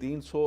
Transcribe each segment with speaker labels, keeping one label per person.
Speaker 1: 300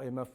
Speaker 2: IMF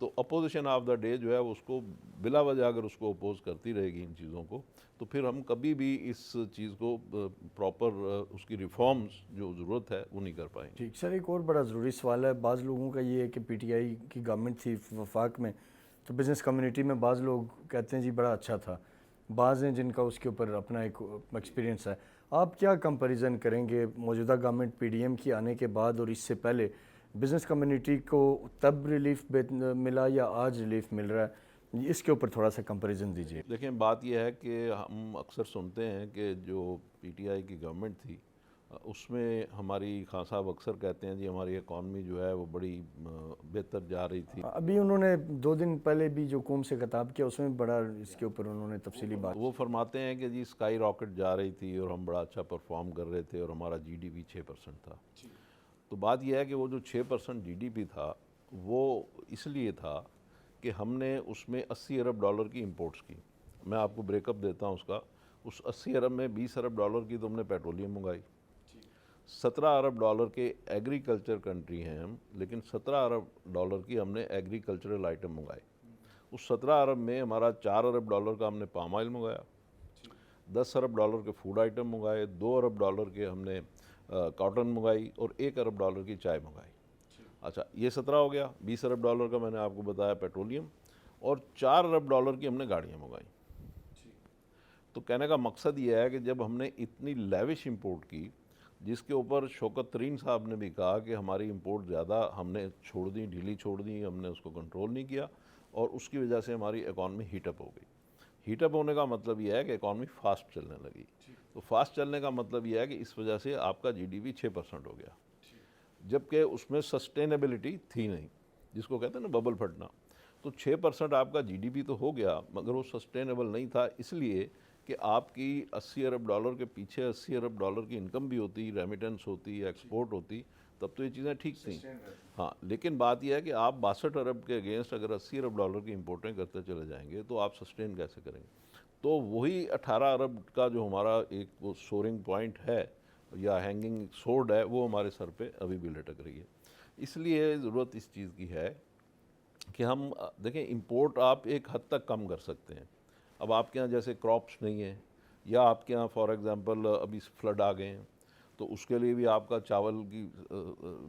Speaker 1: تو opposition of the day جو ہے اس کو بلا وجہ اگر اس کو اپوز کرتی رہے گی ان چیزوں کو تو پھر ہم کبھی بھی اس چیز کو پراپر اس کی ریفارمز جو ضرورت ہے وہ نہیں کر پائیں گے۔
Speaker 2: ٹھیک سر، ایک اور بڑا ضروری سوال ہے، بعض لوگوں کا یہ ہے کہ پی ٹی آئی کی گورنمنٹ تھی وفاق میں، تو بزنس کمیونٹی میں بعض لوگ کہتے ہیں جی بڑا اچھا تھا، بعض ہیں جن کا اس کے اوپر اپنا ایک ایکسپیرینس ہے۔ آپ کیا کمپیریزن کریں گے موجودہ گورنمنٹ پی ڈی ایم کی آنے کے بعد اور اس سے پہلے؟ بزنس کمیونٹی کو تب ریلیف ملا یا آج ریلیف مل رہا ہے؟ اس کے اوپر تھوڑا سا کمپیریزن دیجیے۔
Speaker 1: دیکھیں بات یہ ہے کہ ہم اکثر سنتے ہیں کہ جو پی ٹی آئی کی گورنمنٹ تھی اس میں ہماری خان صاحب اکثر کہتے ہیں جی ہماری اکانومی جو ہے وہ بڑی بہتر جا رہی تھی۔
Speaker 2: ابھی انہوں نے 2 دن پہلے بھی جو قوم سے خطاب کیا اس میں بڑا اس کے اوپر انہوں نے تفصیلی بات،
Speaker 1: وہ فرماتے ہیں کہ جی اسکائی راکٹ جا رہی تھی اور ہم بڑا اچھا پرفارم کر رہے تھے اور ہمارا جی ڈی پی 6% تھا۔ تو بات یہ ہے کہ وہ جو 6% جی ڈی پی تھا وہ اس لیے تھا کہ ہم نے اس میں 80 ارب ڈالر کی امپورٹس کی۔ میں آپ کو بریک اپ دیتا ہوں اس کا۔ اس 80 ارب میں 20 ارب ڈالر کی تو ہم نے پیٹرولیم منگائی، 17 ارب ڈالر کے ایگریکلچر کنٹری ہیں ہم، لیکن 17 ارب ڈالر کی ہم نے ایگریکلچرل آئٹم منگائے۔ اس 17 ارب میں ہمارا 4 ارب ڈالر کا ہم نے پام آئل منگایا، 10 ارب ڈالر کے فوڈ آئٹم منگائے، 2 ارب ڈالر کے ہم نے کاٹن منگائی اور 1 ارب ڈالر کی چائے منگائی۔ اچھا یہ 17 ہو گیا، 20 ارب ڈالر کا میں نے آپ کو بتایا پیٹرولیم، اور 4 ارب ڈالر کی ہم نے گاڑیاں منگائیں۔ تو کہنے کا مقصد یہ ہے کہ جب ہم نے اتنی لیوش امپورٹ کی جس کے اوپر شوکت ترین صاحب نے بھی کہا کہ ہماری امپورٹ زیادہ ہم نے چھوڑ دی، ڈھیلی چھوڑ دی، ہم نے اس کو کنٹرول نہیں کیا اور اس کی وجہ سے ہماری اکانومی ہیٹ اپ ہو گئی۔ ہیٹ اپ ہونے کا مطلب یہ ہے کہ اکانومی فاسٹ چلنے لگی۔ تو فاسٹ چلنے کا مطلب یہ ہے کہ اس وجہ سے آپ کا جی ڈی پی 6% ہو گیا، جبکہ اس میں سسٹینیبلٹی تھی نہیں، جس کو کہتے ہیں نا ببل پھٹنا۔ تو 6% آپ کا جی ڈی پی تو ہو گیا مگر وہ سسٹینیبل نہیں تھا، اس لیے کہ آپ کی 80 ارب ڈالر کے پیچھے 80 ارب ڈالر کی انکم بھی ہوتی، ریمیٹنس ہوتی، ایکسپورٹ ہوتی، تب تو یہ چیزیں ٹھیک تھیں۔ ہاں لیکن بات یہ ہے کہ آپ 62 ارب کے اگینسٹ اگر 80 ارب ڈالر کی امپورٹیں کرتے چلے جائیں گے تو آپ سسٹین کیسے کریں گے؟ تو وہی 18 ارب کا جو ہمارا ایک وہ سورنگ پوائنٹ ہے یا ہینگنگ سورڈ ہے وہ ہمارے سر پہ ابھی بھی لٹک رہی ہے۔ اس لیے ضرورت اس چیز کی ہے کہ ہم دیکھیں امپورٹ آپ ایک حد تک کم کر سکتے ہیں۔ اب آپ کے ہاں جیسے کراپس نہیں ہیں یا آپ کے ہاں فار ایگزامپل ابھی فلڈ آ گئے ہیں تو اس کے لیے بھی آپ کا چاول کی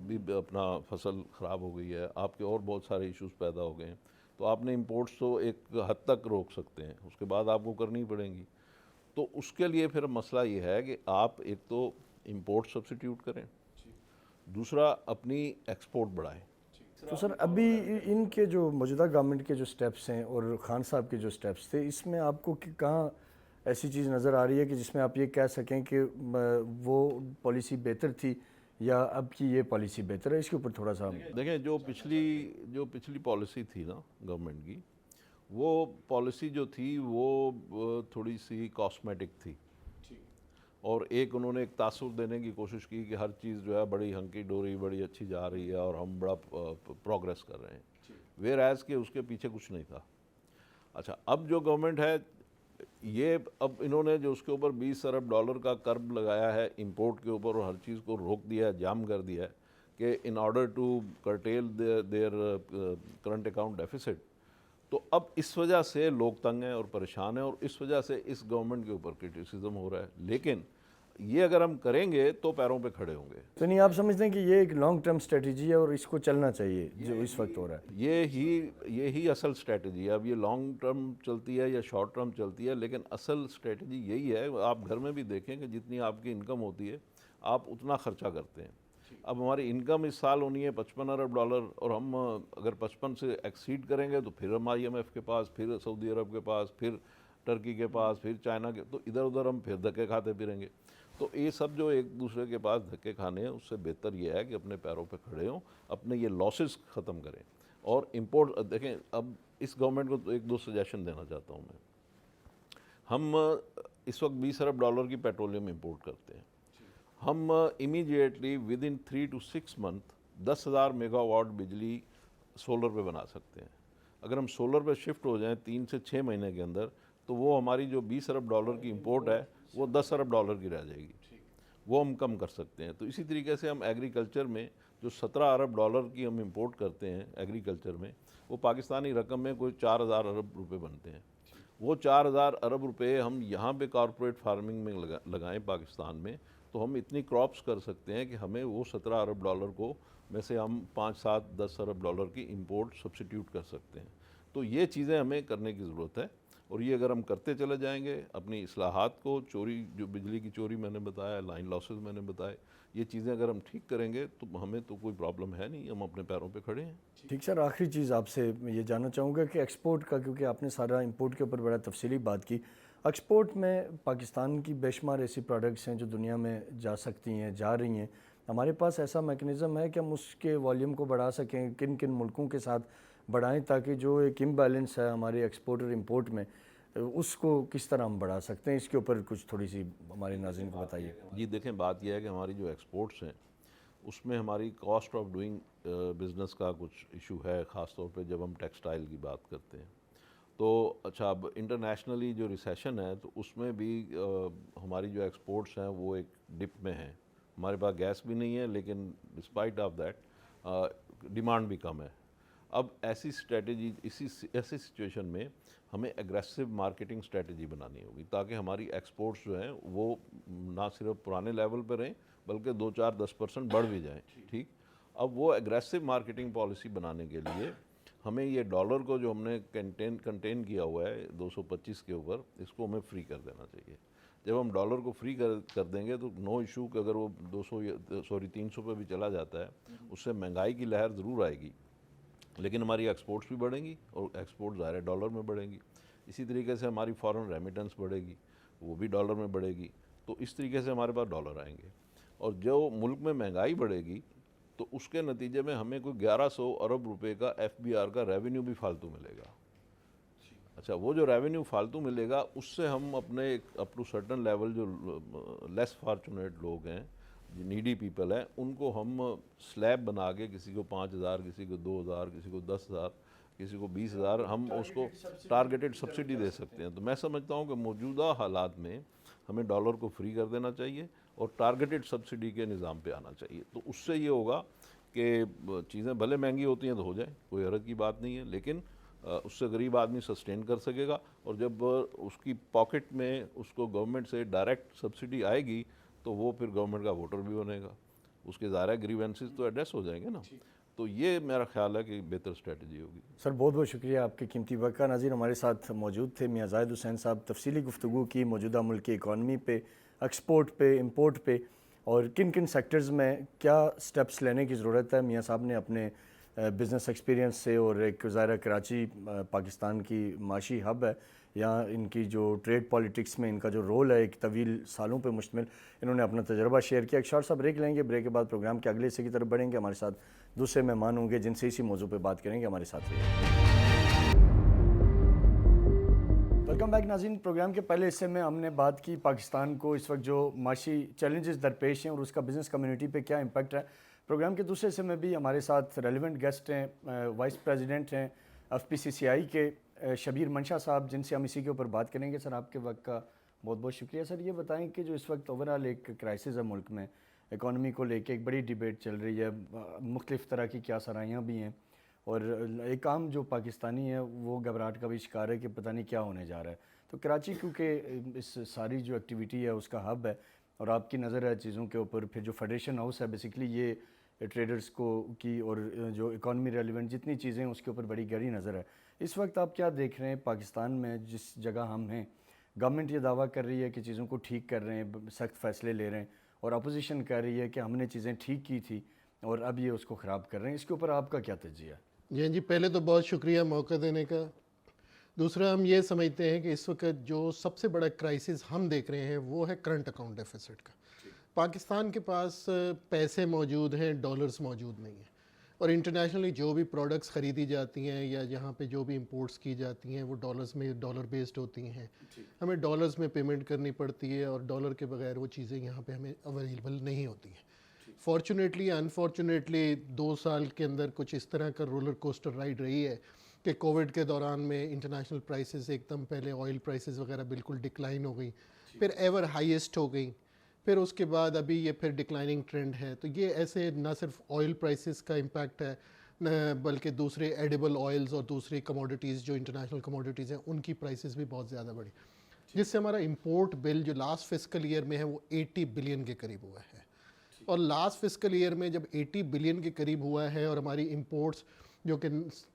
Speaker 1: بھی اپنا فصل خراب ہو گئی ہے، آپ کے اور بہت سارے ایشوز پیدا ہو گئے ہیں، تو آپ نے امپورٹس تو ایک حد تک روک سکتے ہیں، اس کے بعد آپ کو کرنی پڑیں گی۔ تو اس کے لیے پھر مسئلہ یہ ہے کہ آپ ایک تو امپورٹ سبسٹیوٹ کریں، دوسرا اپنی ایکسپورٹ بڑھائیں۔
Speaker 2: تو سر ابھی ان کے جو موجودہ گورنمنٹ کے جو سٹیپس ہیں اور خان صاحب کے جو سٹیپس تھے، اس میں آپ کو کہاں ایسی چیز نظر آ رہی ہے کہ جس میں آپ یہ کہہ سکیں کہ وہ پالیسی بہتر تھی یا اب کی یہ پالیسی بہتر ہے؟ اس کے اوپر تھوڑا سا
Speaker 1: دیکھیں جو پچھلی پالیسی تھی نا گورنمنٹ کی، وہ پالیسی جو تھی وہ تھوڑی سی کاسمیٹک تھی، اور ایک انہوں نے ایک تاثر دینے کی کوشش کی کہ ہر چیز جو ہے بڑی ہنکی ڈوری بڑی اچھی جا رہی ہے اور ہم بڑا پروگریس کر رہے ہیں، ویئر ایز کہ اس کے پیچھے کچھ نہیں تھا۔ اچھا اب جو گورنمنٹ ہے یہ اب انہوں نے جو اس کے اوپر 20 ارب ڈالر کا کرب لگایا ہے امپورٹ کے اوپر اور ہر چیز کو روک دیا ہے، جام کر دیا ہے کہ in order to curtail their current account deficit, تو اب اس وجہ سے لوگ تنگ ہیں اور پریشان ہیں اور اس وجہ سے اس گورنمنٹ کے اوپر کرٹیسزم ہو رہا ہے، لیکن یہ اگر ہم کریں گے تو پیروں پہ کھڑے ہوں گے۔
Speaker 2: تو نہیں آپ سمجھتے ہیں کہ یہ ایک لانگ ٹرم اسٹریٹجی ہے اور اس کو چلنا چاہیے جو اس وقت ہو رہا ہے؟
Speaker 1: یہی اصل اسٹریٹجی ہے۔ اب یہ لانگ ٹرم چلتی ہے یا شارٹ ٹرم چلتی ہے، لیکن اصل اسٹریٹجی یہی ہے۔ آپ گھر میں بھی دیکھیں کہ جتنی آپ کی انکم ہوتی ہے آپ اتنا خرچہ کرتے ہیں۔ اب ہماری انکم اس سال ہونی ہے 55 ارب ڈالر اور ہم اگر 55 سے ایکسیڈ کریں گے تو پھر ہم آئی ایم ایف کے پاس، پھر سعودی عرب کے پاس، پھر ٹرکی کے پاس، پھر چائنا کے، تو ادھر ادھر ہم پھر دھکے کھاتے پھریں گے۔ تو یہ سب جو ایک دوسرے کے پاس دھکے کھانے ہیں اس سے بہتر یہ ہے کہ اپنے پیروں پہ کھڑے ہوں، اپنے یہ لاسز ختم کریں اور امپورٹ دیکھیں۔ اب اس گورنمنٹ کو تو ایک دو سجیشن دینا چاہتا ہوں میں۔ ہم اس وقت 20 ارب ڈالر کی پیٹرولیم امپورٹ کرتے ہیں، ہم immediately with in 3 to 6 months 10,000 mega what بجلی سولر پہ بنا سکتے ہیں۔ اگر ہم سولر پہ شفٹ ہو جائیں 3 سے 6 مہینے کے اندر تو وہ ہماری جو 20 ارب ڈالر کی امپورٹ ہے وہ 10 ارب ڈالر کی رہ جائے گی، وہ ہم کم کر سکتے ہیں۔ تو اسی طریقے سے ہم ایگریکلچر میں جو 17 ارب ڈالر کی ہم امپورٹ کرتے ہیں ایگریکلچر میں، وہ پاکستانی رقم میں کوئی 4000 ارب روپے بنتے ہیں۔ وہ 4000 ارب روپے ہم یہاں پہ کارپوریٹ فارمنگ میں لگائیں پاکستان میں، تو ہم اتنی کراپس کر سکتے ہیں کہ ہمیں وہ 17 ارب ڈالر کو میں سے ہم 5 7 10 ارب ڈالر کی امپورٹ سبسٹیوٹ کر سکتے ہیں۔ تو یہ چیزیں ہمیں کرنے کی ضرورت ہے، اور یہ اگر ہم کرتے چلے جائیں گے اپنی اصلاحات کو، چوری جو بجلی کی چوری میں نے بتایا، لائن لاسز میں نے بتائے، یہ چیزیں اگر ہم ٹھیک کریں گے تو ہمیں تو کوئی پرابلم ہے نہیں، ہم اپنے پیروں پہ کھڑے ہیں۔
Speaker 2: ٹھیک سر، آخری چیز آپ سے میں یہ جاننا چاہوں گا کہ ایکسپورٹ کا، کیونکہ آپ نے سارا امپورٹ کے اوپر بڑا تفصیلی بات کی، ایکسپورٹ میں پاکستان کی بے شمار ایسی پروڈکٹس ہیں جو دنیا میں جا سکتی ہیں، جا رہی ہیں، ہمارے پاس ایسا میکنزم ہے کہ ہم اس کے والیوم کو بڑھا سکیں، کن کن ملکوں کے ساتھ بڑھائیں تاکہ جو ایک امبیلنس ہے ہمارے ایکسپورٹ اور امپورٹ میں، اس کو کس طرح ہم بڑھا سکتے ہیں؟ اس کے اوپر کچھ تھوڑی سی ہمارے ناظرین کو بتائیے۔
Speaker 1: جی دیکھیں، بات یہ ہے کہ ہماری جو ایکسپورٹس ہیں اس میں ہماری کاسٹ آف ڈوئنگ بزنس کا کچھ ایشو ہے، خاص طور پہ جب ہم ٹیکسٹائل کی بات کرتے ہیں تو اچھا، اب انٹرنیشنلی جو ریسیشن ہے تو اس میں بھی ہماری جو ایکسپورٹس ہیں وہ ایک ڈپ میں ہیں، ہمارے پاس گیس بھی نہیں ہے لیکن ڈسپائٹ آف دیٹ ڈیمانڈ بھی کم ہے۔ اب ایسی اسٹریٹجی، ایسی سچویشن میں ہمیں ایگریسو مارکیٹنگ اسٹریٹجی بنانی ہوگی تاکہ ہماری ایکسپورٹس جو ہیں وہ نہ صرف پرانے لیول پہ رہیں بلکہ 2-4-10% بڑھ بھی جائیں۔ ٹھیک، اب وہ ایگریسو مارکیٹنگ پالیسی بنانے کے لیے ہمیں یہ ڈالر کو جو ہم نے کنٹین کیا ہوا ہے 225 کے اوپر، اس کو ہمیں فری کر دینا چاہیے۔ جب ہم ڈالر کو فری کر دیں گے تو نو ایشو کہ اگر وہ 300 پہ بھی چلا جاتا ہے، اس سے مہنگائی کی لہر ضرور آئے گی لیکن ہماری ایکسپورٹس بھی بڑھیں گی، اور ایکسپورٹ ظاہر ڈالر میں بڑھیں گی۔ اسی طریقے سے ہماری فارن ریمیٹنس بڑھے گی، وہ بھی ڈالر میں بڑھے گی، تو اس طریقے سے ہمارے پاس ڈالر آئیں گے۔ اور جو ملک میں مہنگائی بڑھے گی تو اس کے نتیجے میں ہمیں کوئی 1100 ارب روپے کا ایف بی آر کا ریونیو بھی فالتو ملے گا۔ اچھا، وہ جو ریونیو فالتو ملے گا اس سے ہم اپنے اپ ٹو سرٹن لیول جو لیس فارچونیٹ لوگ ہیں، جو نیڈی پیپل ہیں، ان کو ہم سلیب بنا کے کسی کو 5000، کسی کو 2000، کسی کو 10,000، کسی کو 20,000 ہم اس کو ٹارگیٹڈ سبسڈی دے سکتے ہیں۔ تو میں سمجھتا ہوں کہ موجودہ حالات میں ہمیں ڈالر کو فری کر دینا چاہیے اور ٹارگیٹڈ سبسڈی کے نظام پہ آنا چاہیے، تو اس سے یہ ہوگا کہ چیزیں بھلے مہنگی ہوتی ہیں تو ہو جائیں، کوئی حرج کی بات نہیں ہے، لیکن اس سے غریب آدمی سسٹین کر سکے گا، اور جب اس کی پاکٹ میں اس کو گورنمنٹ سے ڈائریکٹ سبسڈی آئے گی تو وہ پھر گورنمنٹ کا ووٹر بھی بنے گا، اس کے ظاہر گریوینسز تو ایڈریس ہو جائیں گے نا۔ تو یہ میرا خیال ہے کہ بہتر اسٹریٹجی ہوگی۔
Speaker 2: سر بہت بہت شکریہ آپ کے قیمتی وقت کا۔ ناظرین، ہمارے ساتھ موجود تھے میاں زاہد حسین صاحب، تفصیلی گفتگو کی موجودہ ملک کی اکانومی پہ، ایکسپورٹ پہ، امپورٹ پہ، اور کن کن سیکٹرز میں کیا سٹیپس لینے کی ضرورت ہے۔ میاں صاحب نے اپنے بزنس ایکسپیرینس سے، اور ایک ظاہرہ کراچی پاکستان کی معاشی ہب ہے، یہاں ان کی جو ٹریڈ پالیٹکس میں ان کا جو رول ہے ایک طویل سالوں پہ مشتمل، انہوں نے اپنا تجربہ شیئر کیا۔ ایک شارٹ سا بریک لیں گے، بریک کے بعد پروگرام کے اگلے حصے کی طرف بڑھیں گے۔ ہمارے ساتھ دوسرے مہمان ہوں گے جن سے اسی موضوع پہ بات کریں گے، ہمارے ساتھ رہیے۔ ویلکم بیک ناظرین، پروگرام کے پہلے حصے میں ہم نے بات کی پاکستان کو اس وقت جو معاشی چیلنجز درپیش ہیں اور اس کا بزنس کمیونٹی پہ کیا امپیکٹ ہے۔ پروگرام کے دوسرے حصے میں بھی ہمارے ساتھ ریلیونٹ گیسٹ ہیں، وائس پریزیڈنٹ ہیں ایف پی سی سی آئی کے شبیر منشا صاحب، جن سے ہم اسی کے اوپر بات کریں گے۔ سر آپ کے وقت کا بہت بہت شکریہ۔ سر یہ بتائیں کہ جو اس وقت اوورآل ایک کرائسس ہے ملک میں، اکانومی کو لے کے ایک بڑی ڈیبیٹ چل رہی ہے، مختلف طرح کی کیا سرائیاں بھی ہیں، اور ایک عام جو پاکستانی ہے وہ گھبراہٹ کا بھی شکار ہے کہ پتہ نہیں کیا ہونے جا رہا ہے۔ تو کراچی کیونکہ اس ساری جو ایکٹیویٹی ہے اس کا ہب ہے، اور آپ کی نظر ہے چیزوں کے اوپر، پھر جو فیڈریشن ہاؤس ہے بیسیکلی یہ ٹریڈرز کو کی اور جو اکانومی ریلیونٹ جتنی چیزیں ہیں اس کے اوپر بڑی گہری نظر ہے۔ اس وقت آپ کیا دیکھ رہے ہیں پاکستان میں جس جگہ ہم ہیں؟ گورنمنٹ یہ دعویٰ کر رہی ہے کہ چیزوں کو ٹھیک کر رہے ہیں، سخت فیصلے لے رہے ہیں، اور اپوزیشن کہہ رہی ہے کہ ہم نے چیزیں ٹھیک کی تھی اور اب یہ اس کو خراب کر رہے ہیں۔ اس کے اوپر آپ کا کیا تجزیہ ہے؟
Speaker 3: جی پہلے تو بہت شکریہ موقع دینے کا۔ دوسرا، ہم یہ سمجھتے ہیں کہ اس وقت جو سب سے بڑا کرائسس ہم دیکھ رہے ہیں وہ ہے کرنٹ اکاؤنٹ ڈیفیسٹ کا۔ پاکستان کے پاس پیسے موجود ہیں، ڈالرز موجود نہیں ہیں، اور انٹرنیشنلی جو بھی پروڈکٹس خریدی جاتی ہیں یا یہاں پہ جو بھی امپورٹس کی جاتی ہیں وہ ڈالرز میں، ڈالر بیسڈ ہوتی ہیں، ہمیں ڈالرز میں پیمنٹ کرنی پڑتی ہے، اور ڈالر کے بغیر وہ چیزیں یہاں پہ ہمیں اویلیبل نہیں ہوتی ہیں۔ فارچونیٹلی انفارچونیٹلی 2 سال کے اندر کچھ اس طرح کا رولر کوسٹر رائڈ رہی ہے کہ کووڈ کے دوران میں انٹرنیشنل پرائسز ایک دم پہلے آئل پرائسز وغیرہ بالکل ڈکلائن ہو گئی، پھر ایور ہائیسٹ ہو گئی، پھر اس کے بعد ابھی یہ پھر ڈکلائننگ ٹرینڈ ہے. تو یہ ایسے نہ صرف آئل پرائسز کا امپیکٹ ہے بلکہ دوسرے ایڈیبل آئلز اور دوسری کموڈیٹیز جو انٹرنیشنل کموڈیٹیز ہیں ان کی پرائسز بھی بہت زیادہ بڑھی, جس سے ہمارا امپورٹ بل جو لاسٹ فسکل ایئر میں ہے وہ 80 بلین کے قریب ہوا ہے. اور لاسٹ فسکل ایئر میں جب 80 بلین کے قریب ہوا ہے اور ہماری امپورٹس جو کہ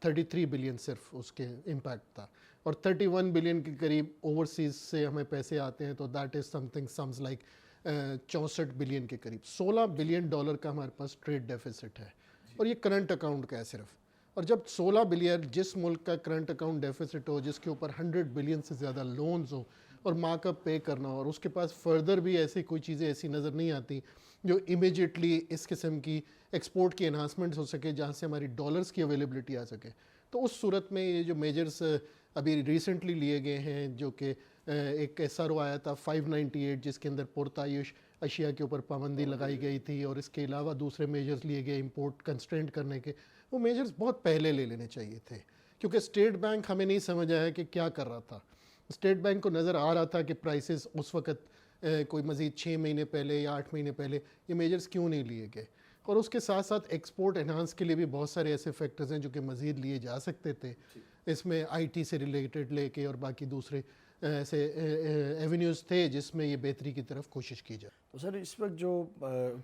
Speaker 3: 33 بلین صرف اس کے امپیکٹ تھا اور 31 بلین کے قریب اوورسیز سے ہمیں پیسے آتے ہیں, تو that is something sums like 64 billion کے قریب, $16 بلین کا ہمارے پاس ٹریڈ ڈیفیسٹ ہے. اور یہ کرنٹ اکاؤنٹ کا ہے صرف. اور جب 16 بلین جس ملک کا کرنٹ اکاؤنٹ ڈیفیسٹ ہو, جس کے اوپر 100 بلین سے زیادہ لونز ہو اور مارک اپ پے کرنا ہو, اور اس کے پاس فردر بھی ایسی کوئی چیزیں ایسی نظر نہیں آتی جو امیجیٹلی اس قسم کی ایکسپورٹ کی انہانسمنٹ ہو سکے جہاں سے ہماری ڈالرز کی اویلیبلٹی آ سکے, تو اس صورت میں یہ جو میجرز ابھی ریسنٹلی لیے گئے ہیں, جو کہ ایک SRO آیا تھا 598 جس کے اندر پرتعیش اشیاء کے اوپر پابندی لگائی گئی تھی, اور اس کے علاوہ دوسرے میجرز لیے گئے امپورٹ کنسٹرینٹ کرنے کے, وہ میجرز بہت پہلے لے لینے چاہیے تھے, کیونکہ اسٹیٹ بینک ہمیں نہیں سمجھ آیا کہ کیا کر رہا تھا. اسٹیٹ بینک کو نظر آ رہا تھا کہ پرائسز اس وقت کوئی مزید 6 مہینے پہلے یا 8 مہینے پہلے یہ میجرز کیوں نہیں لیے گئے, اور اس کے ساتھ ساتھ ایکسپورٹ انہانس کے لیے بھی بہت سارے ایسے فیکٹرز ہیں جو کہ مزید لیے جا سکتے تھے. اس میں IT سے ریلیٹڈ لے کے اور باقی دوسرے ایسے ایونیوز تھے جس میں یہ بہتری کی طرف کوشش کی جائے.
Speaker 2: تو سر اس وقت جو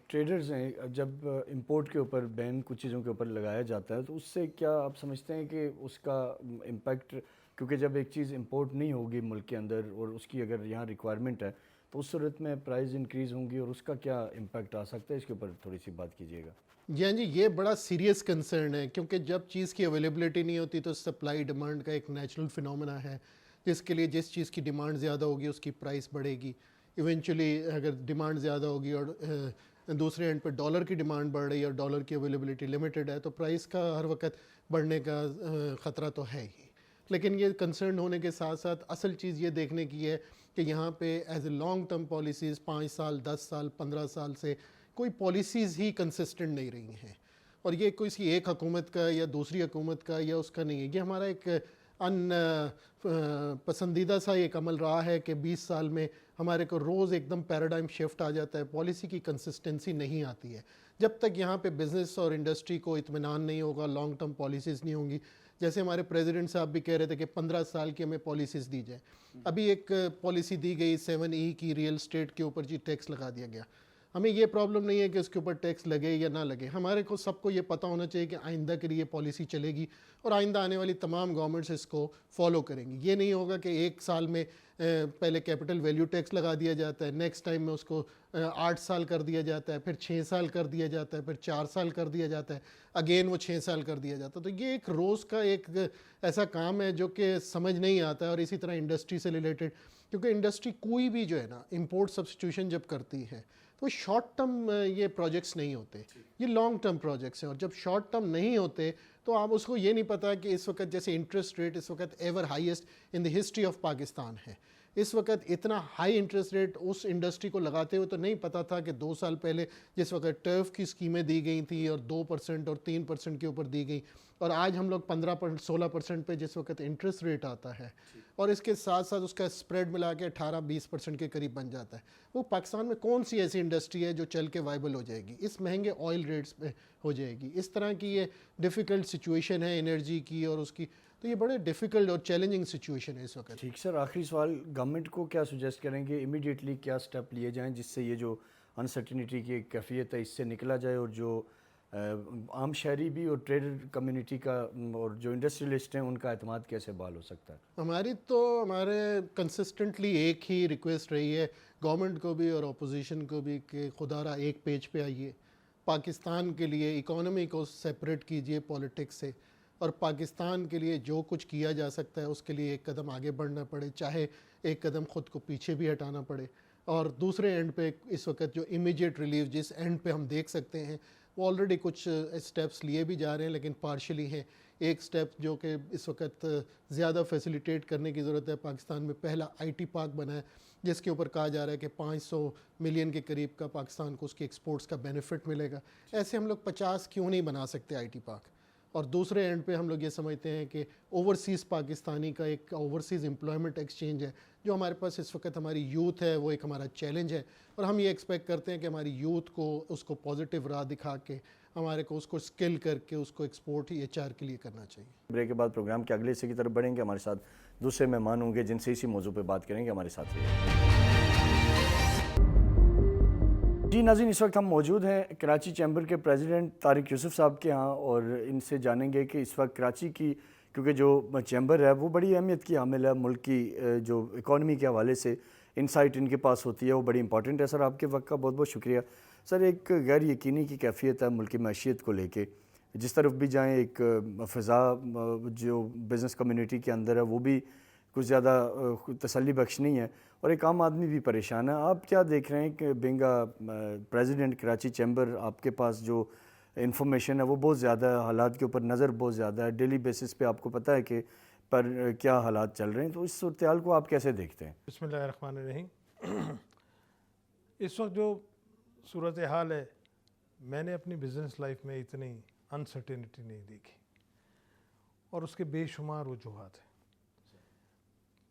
Speaker 2: ٹریڈرز ہیں, جب امپورٹ کے اوپر بین کچھ چیزوں کے اوپر لگایا جاتا ہے تو اس سے کیا آپ سمجھتے ہیں کہ اس کا امپیکٹ, کیونکہ جب ایک چیز امپورٹ نہیں ہوگی ملک کے اندر اور اس کی اگر یہاں ریکوائرمنٹ ہے تو اس صورت میں پرائز انکریز ہوں گی, اور اس کا کیا امپیکٹ آ سکتا ہے, اس کے اوپر تھوڑی سی بات کیجیے گا.
Speaker 3: جی یہ بڑا سیریس کنسرن ہے, کیونکہ جب چیز کی اویلیبلٹی نہیں ہوتی تو سپلائی ڈیمانڈ کا ایک نیچرل فنومنا ہے, جس کے لیے جس چیز کی ڈیمانڈ زیادہ ہوگی اس کی پرائس بڑھے گی. ایونچولی اگر ڈیمانڈ زیادہ ہوگی اور دوسرے اینڈ پہ ڈالر کی ڈیمانڈ بڑھ رہی ہے اور ڈالر کی اویلیبلٹی لمیٹڈ ہے, تو پرائس کا ہر وقت بڑھنے کا خطرہ تو ہے ہی. لیکن یہ کنسرن ہونے کے ساتھ ساتھ اصل چیز یہ دیکھنے کی ہے کہ یہاں پہ as a long term policies 5 سال 10 سال 15 سال سے کوئی پالیسیز ہی کنسسٹنٹ نہیں رہی ہیں, اور یہ کوئی سی ایک حکومت کا یا دوسری حکومت کا یا اس کا نہیں ہے. یہ ہمارا ایک پسندیدہ سا ایک عمل رہا ہے کہ 20 سال میں ہمارے کو روز ایک دم پیراڈائم شفٹ آ جاتا ہے, پالیسی کی کنسسٹنسی نہیں آتی ہے. جب تک یہاں پہ بزنس اور انڈسٹری کو اطمینان نہیں ہوگا, لانگ ٹرم پالیسیز نہیں ہوں گی, جیسے ہمارے پریزیڈنٹ صاحب بھی کہہ رہے تھے کہ 15 سال کی ہمیں پالیسیز دی جائیں. ابھی ایک پالیسی دی گئی 7E کی, ریئل اسٹیٹ کے اوپر ٹیکس لگا دیا گیا. ہمیں یہ پرابلم نہیں ہے کہ اس کے اوپر ٹیکس لگے یا نہ لگے, ہمارے کو سب کو یہ پتہ ہونا چاہیے کہ آئندہ کے لیے پالیسی چلے گی اور آئندہ آنے والی تمام گورنمنٹس اس کو فالو کریں گی. یہ نہیں ہوگا کہ ایک سال میں پہلے کیپٹل ویلیو ٹیکس لگا دیا جاتا ہے, نیکسٹ ٹائم میں اس کو 8 سال کر دیا جاتا ہے, پھر 6 سال کر دیا جاتا ہے, پھر 4 سال کر دیا جاتا ہے, اگین وہ 6 سال کر دیا جاتا ہے. تو یہ ایک روز کا ایک ایسا کام ہے جو کہ سمجھ نہیں آتا ہے. اور اسی طرح انڈسٹری سے ریلیٹڈ, کیونکہ انڈسٹری کوئی بھی جو ہے نا امپورٹ سبسٹیوشن جب کرتی ہے تو شارٹ ٹرم یہ پروجیکٹس نہیں ہوتے, یہ لانگ ٹرم پروجیکٹس ہیں. اور جب شارٹ ٹرم نہیں ہوتے تو آپ اس کو یہ نہیں پتا کہ اس وقت جیسے انٹرسٹ ریٹ اس وقت ever highest in the history of Pakistan ہے, اس وقت اتنا ہائی انٹرسٹ ریٹ اس انڈسٹری کو لگاتے ہوئے تو نہیں پتا تھا کہ 2 سال پہلے جس وقت ٹرف کی اسکیمیں دی گئی تھیں اور 2% اور 3% کے اوپر دی گئی, اور آج ہم لوگ 15-16% پہ جس وقت انٹرسٹ ریٹ آتا ہے, اور اس کے ساتھ ساتھ اس کا اسپریڈ ملا کے 18-20% کے قریب بن جاتا ہے. وہ پاکستان میں کون سی ایسی انڈسٹری ہے جو چل کے وائبل ہو جائے گی اس مہنگے آئل ریٹس پہ ہو جائے گی. اس طرح کی یہ ڈیفیکلٹ سچویشن ہے انرجی کی اور اس کی, تو یہ بڑے ڈیفیکلٹ اور چیلنجنگ سچویشن ہے اس وقت.
Speaker 2: ٹھیک سر, آخری سوال, گورنمنٹ کو کیا سجیسٹ کریں گے امیڈیٹلی کیا سٹیپ لیے جائیں جس سے یہ جو انسرٹینٹی کی کیفیت ہے اس سے نکلا جائے, اور جو عام شہری بھی اور ٹریڈر کمیونٹی کا اور جو انڈسٹریلسٹ ہیں ان کا اعتماد کیسے بحال ہو سکتا ہے؟
Speaker 3: ہمارے کنسسٹنٹلی ایک ہی ریکویسٹ رہی ہے گورنمنٹ کو بھی اور اپوزیشن کو بھی کہ خدا را ایک پیج پہ آئیے, پاکستان کے لیے اکانومی کو سیپریٹ کیجئے پولیٹکس سے, اور پاکستان کے لیے جو کچھ کیا جا سکتا ہے اس کے لیے ایک قدم آگے بڑھنا پڑے, چاہے ایک قدم خود کو پیچھے بھی ہٹانا پڑے. اور دوسرے اینڈ پہ اس وقت جو امیجیٹ ریلیف جس اینڈ پہ ہم دیکھ سکتے ہیں وہ آلریڈی کچھ اسٹیپس لیے بھی جا رہے ہیں لیکن پارشلی ہیں. ایک سٹیپ جو کہ اس وقت زیادہ فیسیلیٹیٹ کرنے کی ضرورت ہے, پاکستان میں پہلا IT پارک بنا ہے جس کے اوپر کہا جا رہا ہے کہ 500 ملین کے قریب کا پاکستان کو اس کی ایکسپورٹس کا بینیفٹ ملے گا. ایسے ہم لوگ 50 کیوں نہیں بنا سکتے IT پارک, اور دوسرے اینڈ پہ ہم لوگ یہ سمجھتے ہیں کہ اوورسیز پاکستانی کا ایک اوورسیز امپلائمنٹ ایکسچینج ہے جو ہمارے پاس اس وقت ہماری یوتھ ہے، وہ ایک ہمارا چیلنج ہے، اور ہم یہ ایکسپیکٹ کرتے ہیں کہ ہماری یوتھ کو اس کو پازیٹیو راہ دکھا کے ہمارے کو اس کو اسکل کر کے اس کو ایکسپورٹ ہی HR کے لیے کرنا چاہیے۔
Speaker 2: بریک کے بعد پروگرام کے اگلے حصے کی طرف بڑھیں گے، ہمارے ساتھ دوسرے مہمان ہوں گے جن سے اسی موضوع پہ بات کریں گے، ہمارے ساتھ رہیے۔ جی ناظرین، اس وقت ہم موجود ہیں کراچی چیمبر کے پریزیڈنٹ طارق یوسف صاحب کے ہاں، اور ان سے جانیں گے کہ اس وقت کراچی کی کیونکہ جو چیمبر ہے وہ بڑی اہمیت کی حامل ہے ملک کی جو اکانومی کے حوالے سے انسائٹ ان کے پاس ہوتی ہے وہ بڑی امپورٹنٹ ہے۔ سر آپ کے وقت کا بہت بہت شکریہ۔ سر ایک غیر یقینی کی کیفیت ہے ملک کی معیشت کو لے کے، جس طرف بھی جائیں ایک فضا جو بزنس کمیونٹی کے اندر ہے وہ بھی کچھ زیادہ تسلی بخش نہیں ہے، اور ایک عام آدمی بھی پریشان ہے۔ آپ کیا دیکھ رہے ہیں کہ بینگ پریزیڈنٹ کراچی چیمبر آپ کے پاس جو انفارمیشن ہے وہ بہت زیادہ ہے، حالات کے اوپر نظر بہت زیادہ ہے، ڈیلی بیسس پہ آپ کو پتہ ہے کہ پر کیا حالات چل رہے ہیں، تو اس صورتحال کو آپ کیسے دیکھتے ہیں؟
Speaker 4: بسم اللہ الرحمن الرحیم۔ اس وقت جو صورتحال ہے، میں نے اپنی بزنس لائف میں اتنی انسرٹینٹی نہیں دیکھی، اور اس کے بے شمار وجوہات ہیں۔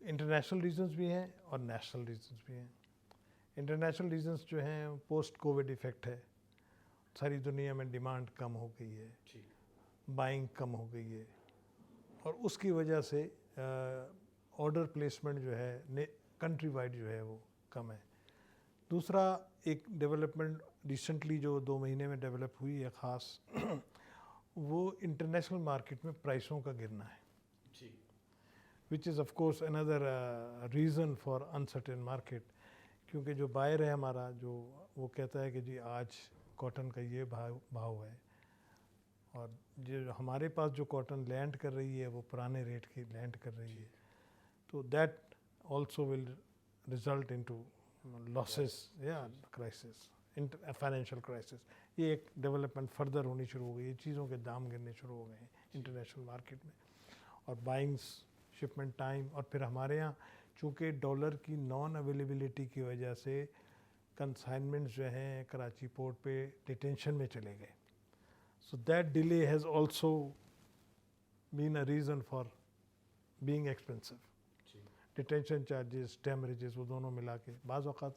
Speaker 4: انٹرنیشنل ریزنز بھی ہیں اور نیشنل ریزنز بھی ہیں۔ انٹرنیشنل ریزنز جو ہیں پوسٹ کووڈ ایفیکٹ ہے، ساری دنیا میں ڈیمانڈ کم ہو گئی ہے، بائنگ کم ہو گئی ہے، اور اس کی وجہ سے آرڈر پلیسمنٹ جو ہے کنٹری وائڈ جو ہے وہ کم ہے۔ دوسرا ایک ڈیولپمنٹ ریسنٹلی جو 2 مہینے میں ڈیولپ ہوئی ہے خاص، وہ انٹرنیشنل مارکیٹ میں پرائسوں کا گرنا ہے، وچ از آف کورس اندر ریزن فار انسرٹن مارکیٹ، کیونکہ جو بائر ہے ہمارا جو وہ کہتا ہے کہ جی آج کاٹن کا یہ بھاؤ ہے، اور جو ہمارے پاس جو کاٹن لینڈ کر رہی ہے وہ پرانے ریٹ کی لینڈ کر رہی ہے، تو that also will result into losses یا کرائسس، فائنینشیل کرائسس۔ یہ ایک ڈیولپمنٹ فردر ہونی شروع ہو گئی ہے، چیزوں کے دام گرنے شروع ہو گئے ہیں انٹرنیشنل مارکیٹ میں، اور بائنگس، شپمنٹ ٹائم، اور پھر ہمارے ہاں چونکہ ڈالر کی نان اویلیبلٹی کی وجہ سے کنسائنمنٹس جو ہیں کراچی پورٹ پہ ڈیٹینشن میں چلے گئے، so that delay has also been a reason for being expensive. Detention charges, demurrages, وہ دونوں ملا کے بعض اوقات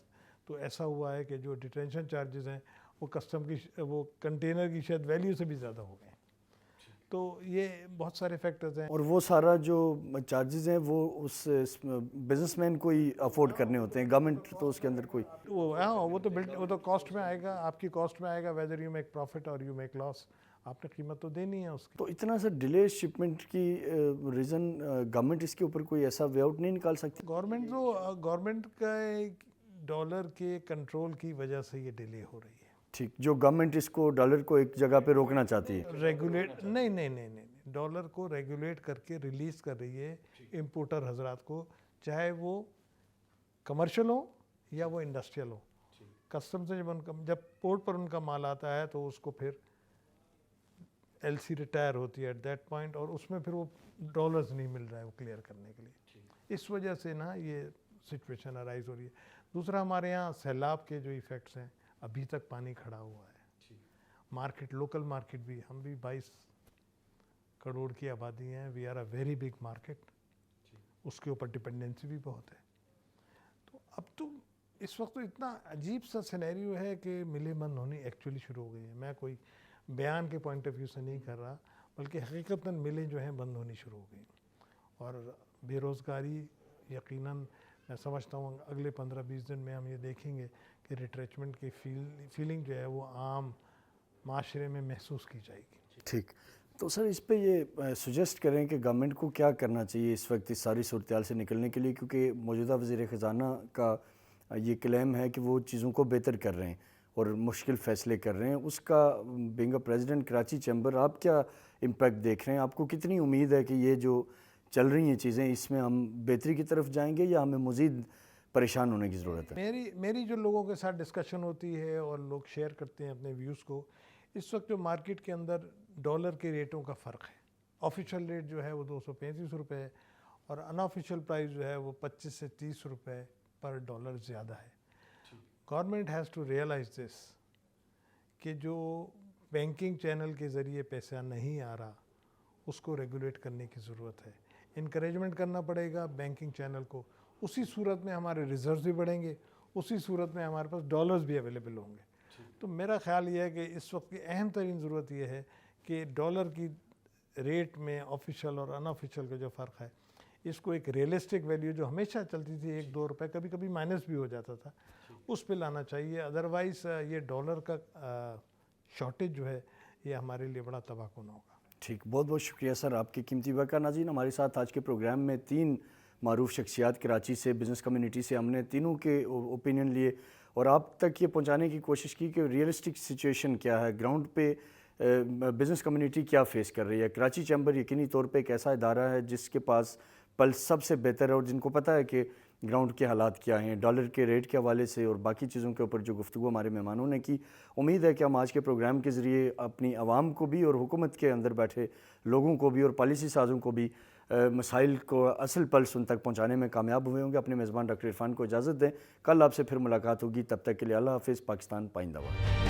Speaker 4: تو ایسا ہوا ہے کہ جو ڈیٹینشن چارجز ہیں وہ کسٹم کی وہ کنٹینر کی شاید ویلیو سے بھی زیادہ ہو گئے ہیں، تو یہ بہت سارے فیکٹرز ہیں۔
Speaker 2: اور وہ سارا جو چارجز ہیں وہ اس بزنس مین کو ہی افورڈ کرنے ہوتے ہیں، گورنمنٹ تو اس کے اندر کوئی
Speaker 4: وہ تو کاسٹ میں آئے گا، آپ کی کاسٹ میں آئے گا، ویدر یو میک پروفٹ اور یو میک لاس، آپ نے قیمت تو دینی ہے اس کی۔
Speaker 2: تو اتنا سا ڈیلے شپمنٹ کی ریزن گورنمنٹ اس کے اوپر کوئی ایسا وے آؤٹ نہیں نکال سکتی؟
Speaker 4: گورنمنٹ کا ڈالر کے کنٹرول کی وجہ سے یہ ڈیلے ہو رہی ہے۔
Speaker 2: ٹھیک، جو گورنمنٹ اس کو ڈالر کو ایک جگہ پہ روکنا چاہتی ہے،
Speaker 4: ریگولیٹ نہیں، ڈالر کو ریگولیٹ کر کے ریلیز کر رہی ہے امپورٹر حضرات کو، چاہے وہ کمرشل ہو یا وہ انڈسٹریل ہو۔ کسٹم سے جب پورٹ پر ان کا مال آتا ہے تو اس کو پھر LC ریٹائر ہوتی ہے ایٹ دیٹ پوائنٹ، اور اس میں پھر وہ ڈالرز نہیں مل رہا ہے وہ کلیئر کرنے کے لیے، اس وجہ سے نا یہ سچویشن ارائز ہو رہی ہے۔ دوسرا ہمارے یہاں سیلاب کے جو ایفیکٹس ہیں، ابھی تک پانی کھڑا ہوا ہے، مارکیٹ لوکل مارکیٹ بھی، ہم بھی 22 کروڑ کی آبادی ہیں، we are a very big market, اس کے اوپر ڈپینڈنسی بھی بہت ہے۔ تو اب تو اس وقت تو اتنا عجیب سا سینیریو ہے کہ ملیں بند ہونی ایکچولی شروع ہو گئی ہیں۔ میں کوئی بیان کے پوائنٹ آف ویو سے نہیں کر رہا، بلکہ حقیقتاً ملیں جو ہیں بند ہونی شروع ہو گئی، اور بے روزگاری یقیناً میں سمجھتا ہوں اگلے 15-20 دن میں ہم یہ دیکھیں گے کہ ریٹریچمنٹ کی فیلنگ جو ہے وہ عام معاشرے میں محسوس کی جائے گی۔
Speaker 2: ٹھیک، تو سر اس پہ یہ سجیسٹ کریں کہ گورنمنٹ کو کیا کرنا چاہیے اس وقت اس ساری صورتحال سے نکلنے کے لیے، کیونکہ موجودہ وزیر خزانہ کا یہ کلیم ہے کہ وہ چیزوں کو بہتر کر رہے ہیں اور مشکل فیصلے کر رہے ہیں، اس کا being a president Karachi chamber آپ کیا امپیکٹ دیکھ رہے ہیں؟ آپ کو کتنی امید ہے کہ یہ جو چل رہی ہیں چیزیں اس میں ہم بہتری کی طرف جائیں گے یا ہمیں مزید پریشان ہونے کی ضرورت ہے؟
Speaker 4: میری جو لوگوں کے ساتھ ڈسکشن ہوتی ہے اور لوگ شیئر کرتے ہیں اپنے ویوز کو، اس وقت جو مارکیٹ کے اندر ڈالر کے ریٹوں کا فرق ہے، آفیشیل ریٹ جو ہے وہ 235 روپے ہے، اور ان آفیشیل پرائز جو ہے وہ 25 سے 30 روپے پر ڈالر زیادہ ہے۔ گورنمنٹ ہیز ٹو ریئلائز دس کہ جو بینکنگ چینل کے ذریعے پیسہ نہیں آ رہا اس کو ریگولیٹ کرنے کی ضرورت ہے. انکریجمنٹ کرنا پڑے گا بینکنگ چینل کو. اسی صورت میں ہمارے ریزروز بھی بڑھیں گے, اسی صورت میں ہمارے پاس ڈالرز بھی اویلیبل ہوں گے. تو میرا خیال یہ ہے کہ اس وقت کی اہم ترین ضرورت یہ ہے کہ ڈالر کی ریٹ میں آفیشیل اور ان آفیشیل کا جو فرق ہے, اس کو ایک ریئلسٹک ویلیو جو ہمیشہ چلتی تھی 1-2 روپے, کبھی کبھی مائنس بھی ہو جاتا تھا, اس پہ لانا چاہیے. ادروائز یہ ڈالر کا شارٹیج جو ہے یہ ہمارے لیے بڑا تباہ کن ہوگا.
Speaker 2: ٹھیک, بہت بہت شکریہ سر آپ کی قیمتی وقت. ناظرین, ہمارے ساتھ آج کے پروگرام میں 3 معروف شخصیات کراچی سے, بزنس کمیونٹی سے, ہم نے تینوں کے اوپینین لیے اور آپ تک یہ پہنچانے کی کوشش کی کہ ریئلسٹک سچویشن کیا ہے, گراؤنڈ پہ بزنس کمیونٹی کیا فیس کر رہی ہے. کراچی چیمبر یقینی طور پہ ایک ایسا ادارہ ہے جس کے پاس پلس سب سے بہتر ہے اور جن کو پتہ ہے کہ گراؤنڈ کے حالات کیا ہیں. ڈالر کے ریٹ کے حوالے سے اور باقی چیزوں کے اوپر جو گفتگو ہمارے مہمانوں نے کی, امید ہے کہ ہم آج کے پروگرام کے ذریعے اپنی عوام کو بھی اور حکومت کے اندر بیٹھے لوگوں کو بھی اور پالیسی سازوں کو بھی مسائل کو اصل پلس ان تک پہنچانے میں کامیاب ہوئے ہوں گے. اپنے میزبان ڈاکٹر عرفان کو اجازت دیں, کل آپ سے پھر ملاقات ہوگی. تب تک کے لیے اللہ حافظ. پاکستان پائندہ باد.